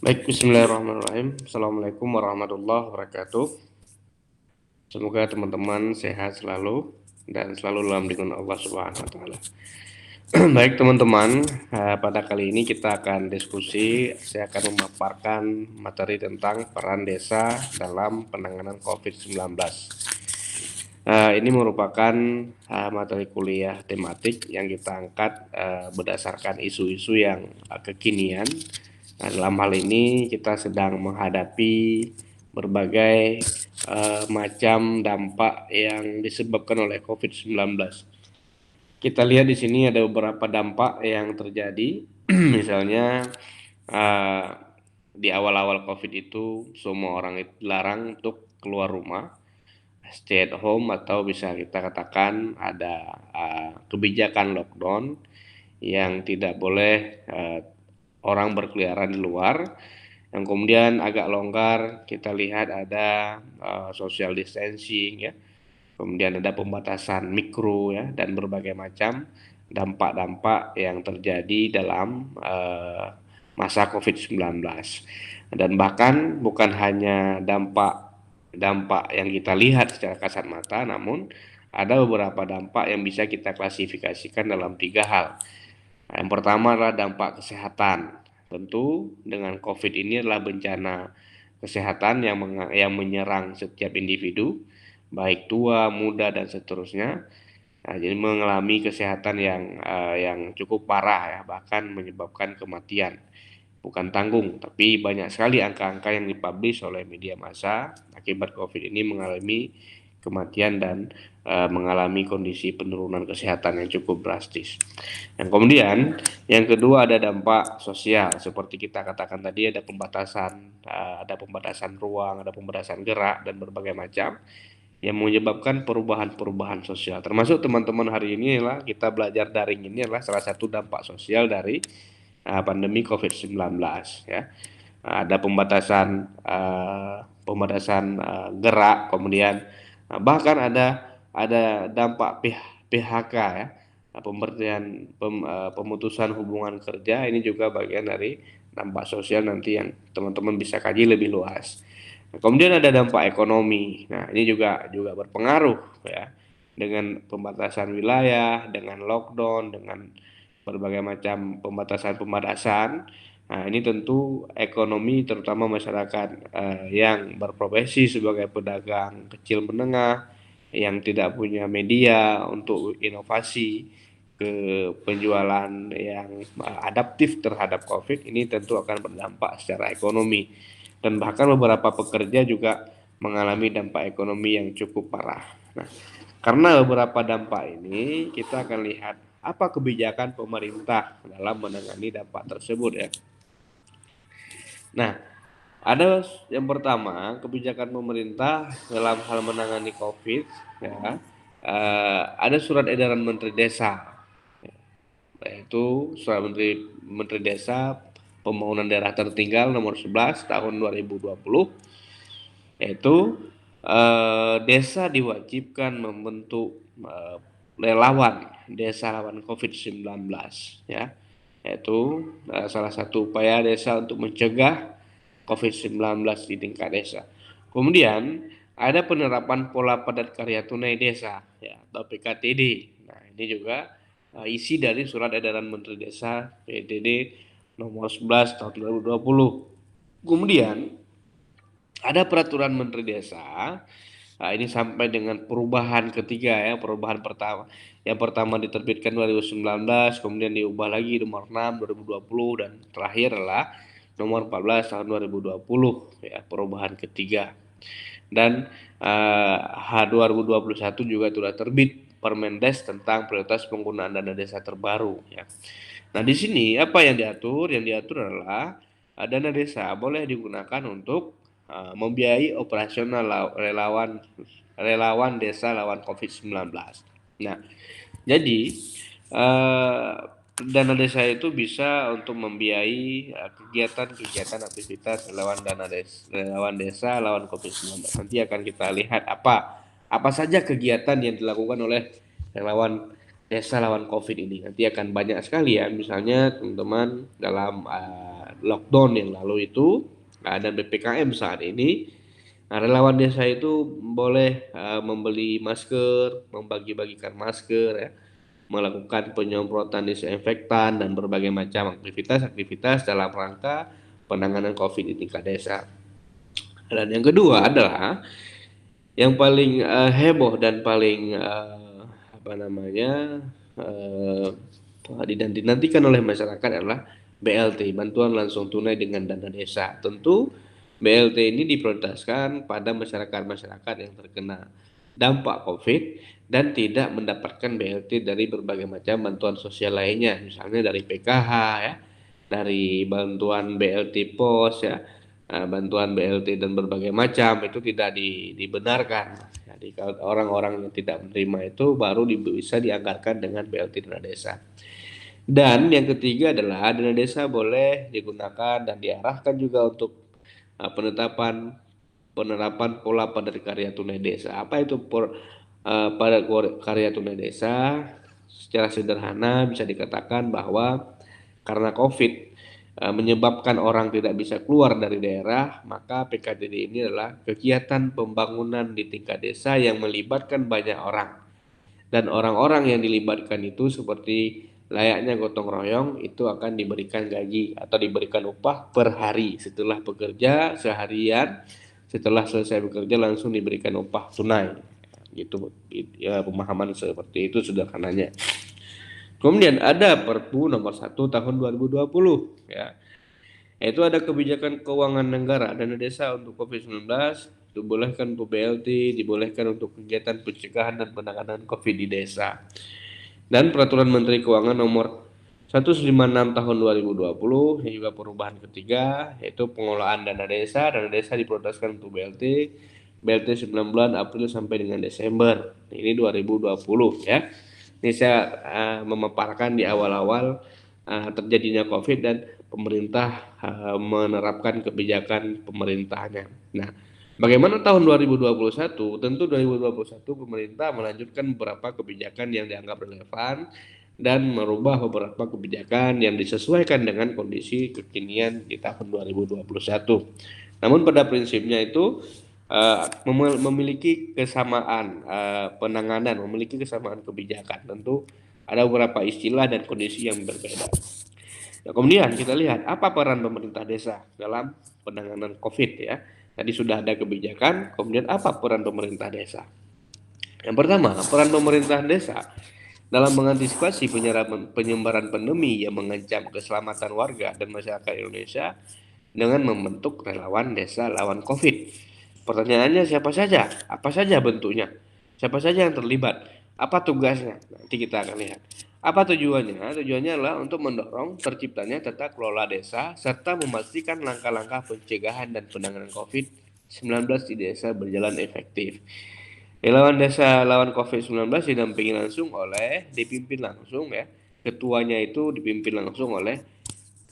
Baik, bismillahirrahmanirrahim. Assalamualaikum warahmatullahi wabarakatuh. Semoga teman-teman sehat selalu dan selalu dalam lindungan Allah Subhanahu wa taala. Baik teman-teman, pada kali ini kita akan diskusi, saya akan memaparkan materi tentang peran desa dalam penanganan COVID-19. Ini merupakan materi kuliah tematik yang kita angkat berdasarkan isu-isu yang kekinian. Nah, dalam hal ini kita sedang menghadapi berbagai macam dampak yang disebabkan oleh COVID-19. Kita lihat di sini ada beberapa dampak yang terjadi, misalnya uh, di awal-awal COVID itu semua orang itu dilarang untuk keluar rumah, stay at home, atau bisa kita katakan ada kebijakan lockdown yang tidak boleh orang berkeliaran di luar. Yang kemudian agak longgar, kita lihat ada social distancing ya, kemudian ada pembatasan mikro ya, dan berbagai macam dampak-dampak yang terjadi dalam masa COVID-19. Dan bahkan bukan hanya dampak yang kita lihat secara kasat mata, namun ada beberapa dampak yang bisa kita klasifikasikan dalam tiga hal. Yang pertama adalah dampak kesehatan. Tentu dengan COVID ini adalah bencana kesehatan yang menyerang setiap individu, baik tua, muda, dan seterusnya. Nah, jadi mengalami kesehatan yang cukup parah ya, bahkan menyebabkan kematian. Bukan tanggung, tapi banyak sekali angka-angka yang dipublish oleh media massa akibat COVID ini mengalami kematian dan mengalami kondisi penurunan kesehatan yang cukup drastis. Yang kemudian, yang kedua ada dampak sosial, seperti kita katakan tadi ada pembatasan ruang, ada pembatasan gerak dan berbagai macam yang menyebabkan perubahan-perubahan sosial. Termasuk teman-teman hari ini adalah kita belajar daring, ini adalah salah satu dampak sosial dari pandemi COVID-19 ya. Ada pembatasan gerak, kemudian bahkan ada dampak PHK ya, pemutusan hubungan kerja. Ini juga bagian dari dampak sosial nanti yang teman-teman bisa kaji lebih luas. Nah, kemudian ada dampak ekonomi. Nah, ini juga berpengaruh ya, dengan pembatasan wilayah, dengan lockdown, dengan berbagai macam pembatasan-pembatasan. Nah, ini tentu ekonomi terutama masyarakat yang berprofesi sebagai pedagang kecil menengah yang tidak punya media untuk inovasi ke penjualan yang adaptif terhadap COVID, ini tentu akan berdampak secara ekonomi, dan bahkan beberapa pekerja juga mengalami dampak ekonomi yang cukup parah. Nah, karena beberapa dampak ini kita akan lihat apa kebijakan pemerintah dalam menangani dampak tersebut ya. Nah, ada yang pertama kebijakan pemerintah dalam hal menangani COVID ya. Ada surat edaran Menteri Desa, yaitu surat Menteri Desa Pembangunan Daerah Tertinggal nomor 11 tahun 2020, yaitu desa diwajibkan membentuk relawan desa lawan COVID-19 ya, yaitu salah satu upaya desa untuk mencegah COVID-19 di tingkat desa. Kemudian ada penerapan pola padat karya tunai desa ya, atau PKTD. Nah, ini juga isi dari surat edaran Menteri Desa PDD nomor 11 tahun 2020. Kemudian ada peraturan Menteri Desa. Nah, ini sampai dengan perubahan ketiga ya, perubahan pertama. Yang pertama diterbitkan 2019, kemudian diubah lagi nomor 6 2020, dan terakhir adalah nomor 14 tahun 2020 ya, perubahan ketiga. Dan H 2021 juga sudah terbit Permendes tentang prioritas penggunaan dana desa terbaru ya. Nah, di sini apa yang diatur? Yang diatur adalah dana desa boleh digunakan untuk membiayai operasional relawan desa lawan COVID-19. Nah, jadi eh, dana desa itu bisa untuk membiayai kegiatan-kegiatan aktivitas relawan desa lawan COVID-19. Nanti akan kita lihat apa saja kegiatan yang dilakukan oleh relawan desa lawan COVID ini. Nanti akan banyak sekali ya, misalnya teman-teman dalam lockdown yang lalu itu, dan PPKM saat ini, relawan desa itu boleh membeli masker, membagi-bagikan masker ya, melakukan penyemprotan disinfektan dan berbagai macam aktivitas-aktivitas dalam rangka penanganan COVID di tingkat desa. Dan yang kedua adalah yang paling heboh dan paling apa namanya dinantikan oleh masyarakat adalah BLT, bantuan langsung tunai dengan dana desa. Tentu BLT ini diprioritaskan pada masyarakat-masyarakat yang terkena dampak COVID dan tidak mendapatkan BLT dari berbagai macam bantuan sosial lainnya, misalnya dari PKH ya, dari bantuan BLT pos ya, bantuan BLT dan berbagai macam itu tidak dibenarkan. Jadi kalau orang-orang yang tidak menerima itu baru bisa dianggarkan dengan BLT dana desa. Dan yang ketiga adalah dana desa boleh digunakan dan diarahkan juga untuk penerapan pola padat karya tunai desa. Apa itu padat karya tunai desa? Secara sederhana bisa dikatakan bahwa karena COVID menyebabkan orang tidak bisa keluar dari daerah, maka PKTD ini adalah kegiatan pembangunan di tingkat desa yang melibatkan banyak orang. Dan orang-orang yang dilibatkan itu seperti layaknya gotong royong itu akan diberikan gaji atau diberikan upah per hari setelah bekerja seharian, setelah selesai bekerja langsung diberikan upah tunai. Gitu ya, pemahaman seperti itu sederhananya. Kemudian ada Perpu nomor 1 tahun 2020 ya. Yaitu ada kebijakan keuangan negara dana desa untuk COVID-19, dibolehkan untuk BLT, dibolehkan untuk kegiatan pencegahan dan penanganan COVID di desa. Dan Peraturan Menteri Keuangan nomor 156 tahun 2020 yang juga perubahan ketiga, yaitu pengelolaan dana desa. Dana desa diprioritaskan untuk BLT 9 bulan April sampai dengan Desember. Ini 2020 ya. Ini saya memaparkan di awal-awal terjadinya COVID dan pemerintah menerapkan kebijakan pemerintahnya. Nah, bagaimana tahun 2021? Tentu 2021 pemerintah melanjutkan beberapa kebijakan yang dianggap relevan dan merubah beberapa kebijakan yang disesuaikan dengan kondisi kekinian di tahun 2021. Namun pada prinsipnya itu memiliki kesamaan penanganan, memiliki kesamaan kebijakan. Tentu ada beberapa istilah dan kondisi yang berbeda. Nah, kemudian kita lihat apa peran pemerintah desa dalam penanganan COVID ya. Tadi sudah ada kebijakan, kemudian apa peran pemerintah desa? Yang pertama, peran pemerintah desa dalam mengantisipasi penyebaran pandemi yang mengancam keselamatan warga dan masyarakat Indonesia dengan membentuk relawan desa lawan COVID. Pertanyaannya siapa saja? Apa saja bentuknya? Siapa saja yang terlibat? Apa tugasnya? Nanti kita akan lihat. Apa tujuannya? Tujuannya adalah untuk mendorong terciptanya tata kelola desa serta memastikan langkah-langkah pencegahan dan penanganan COVID-19 di desa berjalan efektif. Relawan desa lawan COVID-19 dipimpin langsung ya. Ketuanya itu dipimpin langsung oleh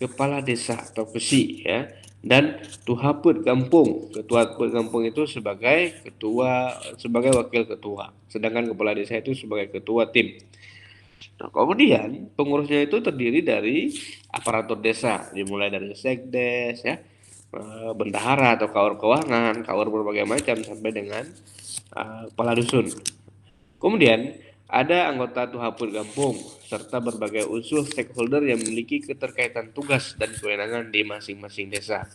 kepala desa atau kesi ya, dan tuhaput kampung. Ketua kampung itu sebagai wakil ketua, sedangkan kepala desa itu sebagai ketua tim. Nah, kemudian pengurusnya itu terdiri dari aparatur desa, dimulai dari sekdes ya, bendahara atau kaur keuangan, kaur berbagai macam sampai dengan kepala dusun. Kemudian ada anggota Tuhapur Kampung serta berbagai unsur stakeholder yang memiliki keterkaitan tugas dan kewenangan di masing-masing desa.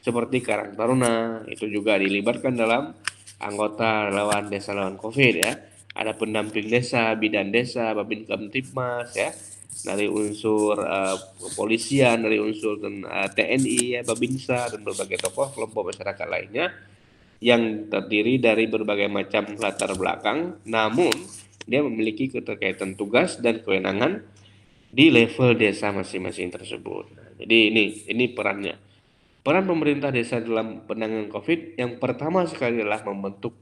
Seperti Karang Taruna itu juga dilibatkan dalam anggota relawan desa lawan COVID ya. Ada pendamping desa, bidan desa, babin kamtipmas ya. Dari unsur kepolisian, dari unsur TNI ya, Babinsa dan berbagai tokoh kelompok masyarakat lainnya yang terdiri dari berbagai macam latar belakang, namun dia memiliki keterkaitan tugas dan kewenangan di level desa masing-masing tersebut. Nah, jadi ini perannya. Peran pemerintah desa dalam penanganan COVID yang pertama sekali adalah membentuk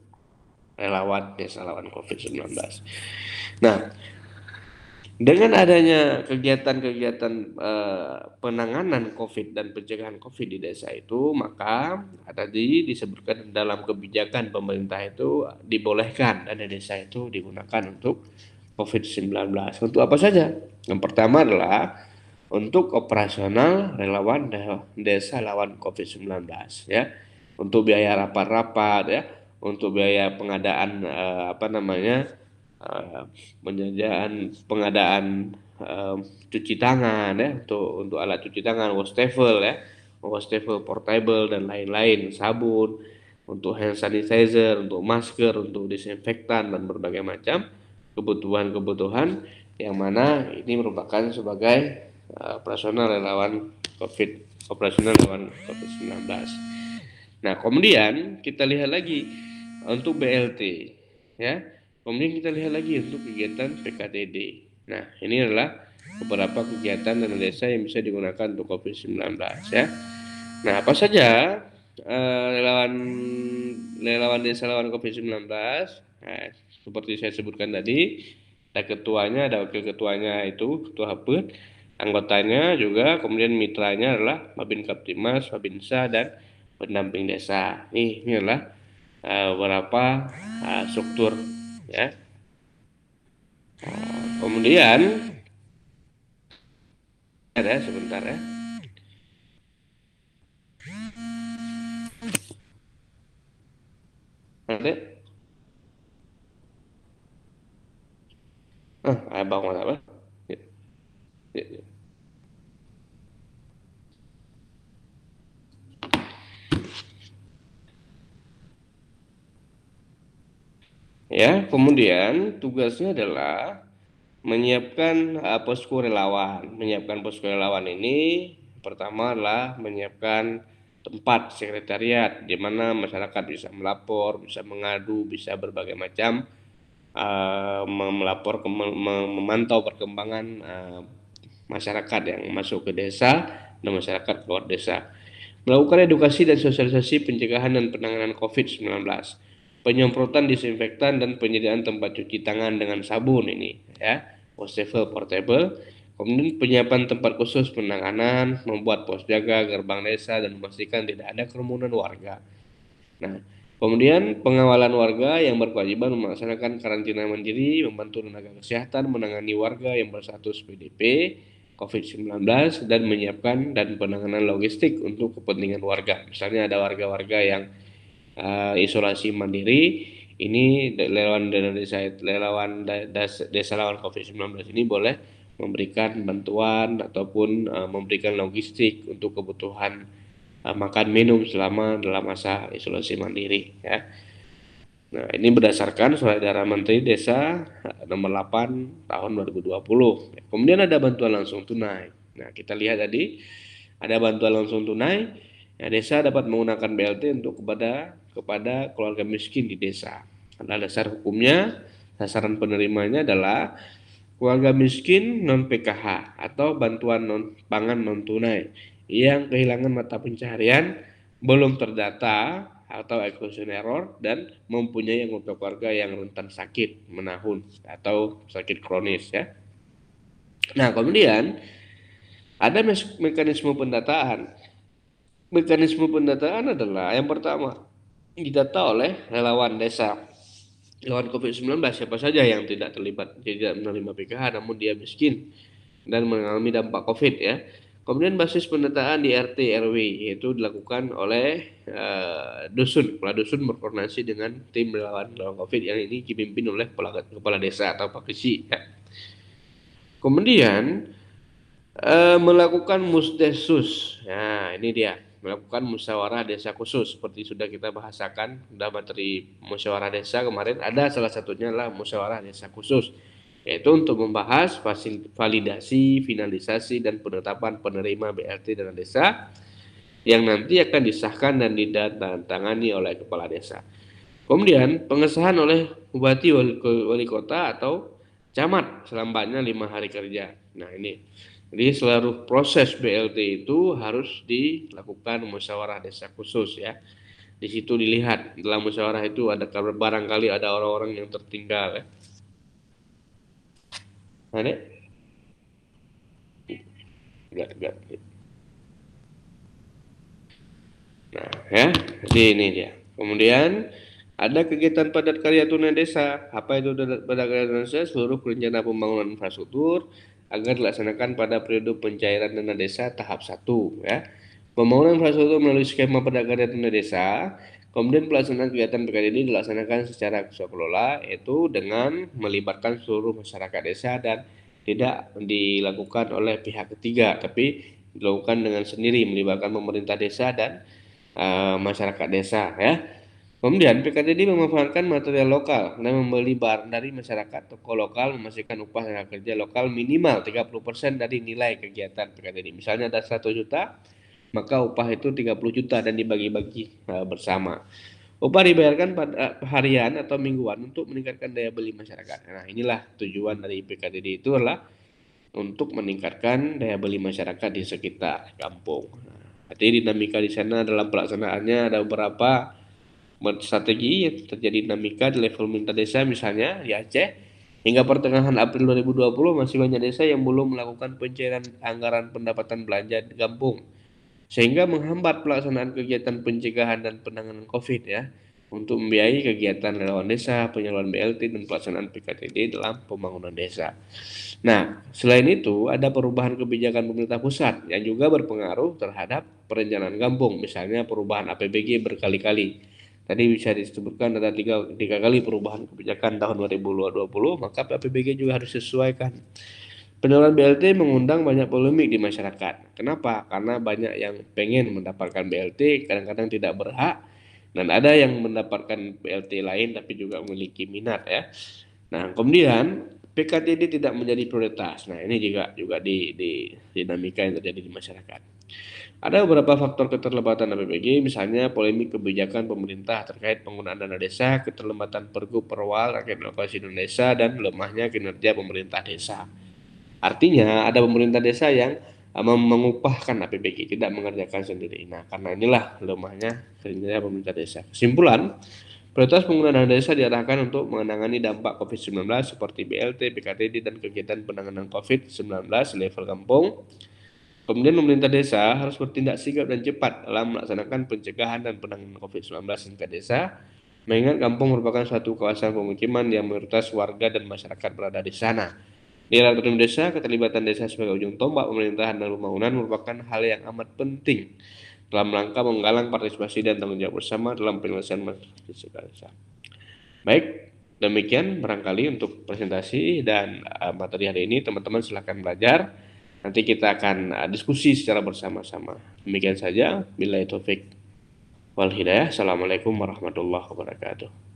relawan desa lawan COVID-19. Nah, dengan adanya kegiatan-kegiatan penanganan COVID dan pencegahan COVID di desa itu, maka tadi disebutkan dalam kebijakan pemerintah itu dibolehkan dana desa itu digunakan untuk COVID-19. Untuk apa saja? Yang pertama adalah untuk operasional relawan desa lawan COVID-19 ya. Untuk biaya rapat-rapat ya, untuk biaya pengadaan eh, pengadaan cuci tangan ya, untuk alat cuci tangan, wastafel ya, wastafel portable dan lain-lain, sabun, untuk hand sanitizer, untuk masker, untuk disinfektan dan berbagai macam kebutuhan-kebutuhan yang mana ini merupakan sebagai operasional relawan COVID-19. Nah, kemudian kita lihat lagi untuk BLT ya. Kemudian kita lihat lagi untuk kegiatan PKTD. Nah, ini adalah beberapa kegiatan dana desa yang bisa digunakan untuk COVID-19 ya. Nah, apa saja relawan relawan desa lawan COVID-19? Nah, seperti saya sebutkan tadi, ada ketuanya, ada wakil ketuanya itu ketua HPUD, anggotanya juga, kemudian mitranya adalah Babin Kaptimas, Babinsa dan pendamping desa. Ini adalah beberapa struktur ya. Kemudian ada sebentar ya. Ada abang apa? Ya, ya, ya. Ya, kemudian tugasnya adalah menyiapkan posko relawan. Menyiapkan posko relawan ini pertama adalah menyiapkan tempat sekretariat di mana masyarakat bisa melapor, bisa mengadu, bisa berbagai macam melapor memantau perkembangan masyarakat yang masuk ke desa dan masyarakat keluar desa. Melakukan edukasi dan sosialisasi pencegahan dan penanganan COVID-19, penyemprotan disinfektan dan penyediaan tempat cuci tangan dengan sabun ini ya, wastafel portable. Kemudian penyiapan tempat khusus penanganan, membuat pos jaga gerbang desa dan memastikan tidak ada kerumunan warga. Nah, kemudian pengawalan warga yang berkewajiban melaksanakan karantina mandiri, membantu tenaga kesehatan menangani warga yang berstatus PDP COVID-19 dan menyiapkan dan penanganan logistik untuk kepentingan warga. Misalnya ada warga-warga yang isolasi mandiri, ini desa lawan COVID-19 ini boleh memberikan bantuan ataupun memberikan logistik untuk kebutuhan makan minum selama dalam masa isolasi mandiri ya. Nah, ini berdasarkan Surat Edaran Menteri Desa nomor 8 tahun 2020. Kemudian ada bantuan langsung tunai. Nah, kita lihat tadi ada bantuan langsung tunai. Ya, desa dapat menggunakan BLT untuk kepada keluarga miskin di desa. Karena dasar hukumnya, sasaran penerimanya adalah keluarga miskin non PKH atau bantuan non pangan non tunai yang kehilangan mata pencaharian, belum terdata atau exclusion error dan mempunyai anggota keluarga yang rentan sakit menahun atau sakit kronis ya. Nah, kemudian ada mekanisme pendataan. Mekanisme pendataan adalah yang pertama didata oleh relawan desa. Lawan COVID-19 siapa saja yang tidak menerima PKH namun dia miskin dan mengalami dampak COVID ya. Kemudian basis pendataan di RT RW yaitu dilakukan oleh dusun. Kepala dusun berkoordinasi dengan tim relawan COVID yang ini dipimpin oleh kepala desa atau pakrisi ya. Kemudian melakukan musdesus. Nah, ini dia, melakukan musyawarah desa khusus seperti sudah kita bahasakan dalam materi musyawarah desa kemarin. Ada salah satunya adalah musyawarah desa khusus, yaitu untuk membahas validasi, finalisasi dan penetapan penerima BLT dana desa yang nanti akan disahkan dan ditandatangani oleh kepala desa. Kemudian pengesahan oleh bupati wali kota atau camat selambatnya 5 hari kerja. Nah, ini jadi seluruh proses BLT itu harus dilakukan musyawarah desa khusus ya. Di situ dilihat dalam musyawarah itu ada barangkali ada orang-orang yang tertinggal ya. Ada? Enggak. Nah, ya. Jadi ini dia. Kemudian ada kegiatan padat karya tunai desa. Apa itu padat karya tunai desa? Seluruh rencana pembangunan infrastruktur, agar dilaksanakan pada periode pencairan dana desa tahap 1 ya. Pembangunan infrastruktur melalui skema prakarya tunai desa, kemudian pelaksanaan kegiatan PKDD dilaksanakan secara sukarela yaitu dengan melibatkan seluruh masyarakat desa dan tidak dilakukan oleh pihak ketiga, tapi dilakukan dengan sendiri melibatkan pemerintah desa dan masyarakat desa ya. Kemudian PKDD memanfaatkan material lokal dan membeli barang dari masyarakat. Toko lokal memastikan upah tenaga kerja lokal minimal 30% dari nilai kegiatan PKDD. Misalnya ada 100 juta, maka upah itu 30 juta dan dibagi-bagi bersama. Upah dibayarkan pada harian atau mingguan untuk meningkatkan daya beli masyarakat. Nah, inilah tujuan dari PKDD itu adalah untuk meningkatkan daya beli masyarakat di sekitar kampung. Nah, artinya dinamika di sana dalam pelaksanaannya ada beberapa strategi yang terjadi dinamika di level pemerintah desa misalnya di Aceh hingga pertengahan April 2020 masih banyak desa yang belum melakukan pencairan anggaran pendapatan belanja di kampung sehingga menghambat pelaksanaan kegiatan pencegahan dan penanganan COVID ya untuk membiayai kegiatan relawan desa, penyaluran BLT dan pelaksanaan PKTD dalam pembangunan desa. Nah, selain itu ada perubahan kebijakan pemerintah pusat yang juga berpengaruh terhadap perencanaan kampung, misalnya perubahan APBG berkali-kali. Tadi bisa disebutkan ada tiga kali perubahan kebijakan tahun 2020, maka APBG juga harus disesuaikan. Penyaluran BLT mengundang banyak polemik di masyarakat. Kenapa? Karena banyak yang pengen mendapatkan BLT, kadang-kadang tidak berhak, dan ada yang mendapatkan BLT lain tapi juga memiliki minat ya. Nah, kemudian PKTD tidak menjadi prioritas. Nah, ini juga di dinamika yang terjadi di masyarakat. Ada beberapa faktor keterlibatan APBG, misalnya polemik kebijakan pemerintah terkait penggunaan dana desa, keterlibatan Pergub Perwal rakyat alokasi dana desa, dan lemahnya kinerja pemerintah desa. Artinya ada pemerintah desa yang mengupahkan APBG, tidak mengerjakan sendiri. Nah, karena inilah lemahnya kinerja pemerintah desa. Kesimpulan, prioritas penggunaan dana desa diarahkan untuk menangani dampak COVID-19 seperti BLT, PKTD, dan kegiatan penanganan COVID-19 level kampung. Kemudian pemerintah desa harus bertindak sigap dan cepat dalam melaksanakan pencegahan dan penanganan COVID-19 di desa, mengingat kampung merupakan suatu kawasan pemukiman yang mayoritas warga dan masyarakat berada di sana. Di dalam desa, keterlibatan desa sebagai ujung tombak pemerintahan dan pembangunan merupakan hal yang amat penting dalam rangka menggalang partisipasi dan tanggung jawab bersama dalam penyelesaian masalah desa. Baik, demikian barangkali untuk presentasi dan materi hari ini. Teman-teman silakan belajar. Nanti kita akan diskusi secara bersama-sama. Demikian saja. Billahi taufik wal hidayah. Assalamualaikum warahmatullahi wabarakatuh.